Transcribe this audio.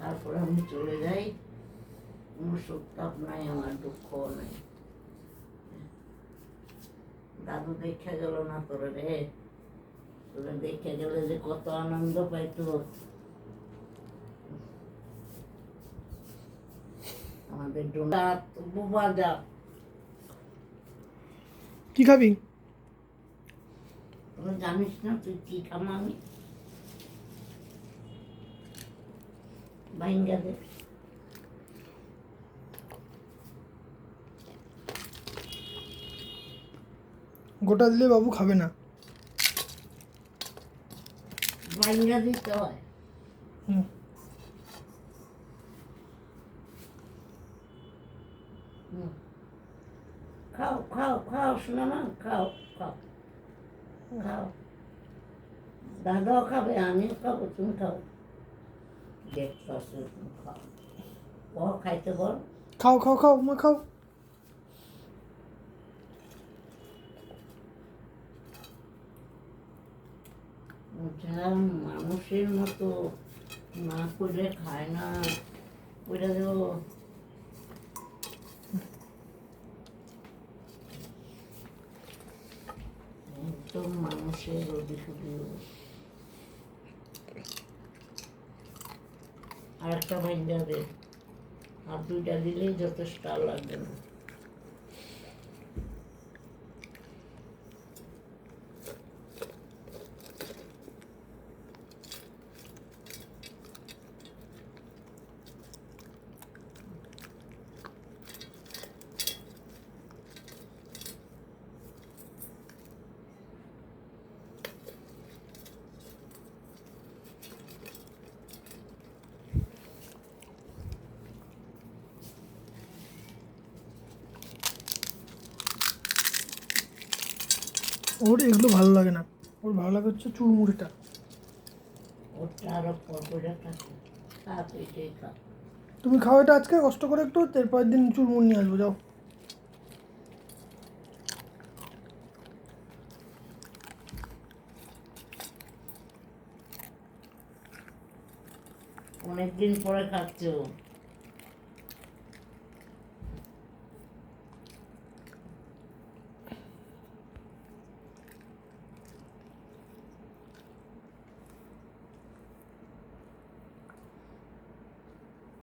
তারপরে আমি চলে যাই, কোনো শোক তাপ নাই, আমার দুঃখও নাই। দাদু দেখে গেল না তোরে রে, তোরে দেখে গেলে যে কত আনন্দ পাইতো। আমাদের ডোনা বুবা যা। কি খাবি? তোরা জানিস না তুই কি খামা? আমি ভাইঙ্গা দে। গোটা দিলে বাবু খাবে না। ভাইঙ্গা দিতে হয়। হুম। খাও খাও খাও, শোনা না, খাও খাও খাও। দাদাও খাবে, আমিও খাবো, তুমি খাও। দেখতে তুমি খাও, ও খাইতে বল। খাও খাও খাও মা খাও। মানুষের মতো না করলে খায় না, ওইটা দেব। একদম মানুষের অধিশুদ্ধি। আর একটা ভাইঙ্গা দে, আর দুইটা দিলেই যথেষ্ট, আর লাগবে না। ওর এগুলো ভালো লাগে না, ওর ভালো লাগে হচ্ছে চুরমুড়িটা। ওটা আরো পরে থাকে, খা তুই সেই খা। তুমি খাও এটা আজকে কষ্ট করে একটু, এরপরের দিন চুরমুড়ি নিয়ে আসবো, যাও। অনেকদিন পরে খাচ্ছ।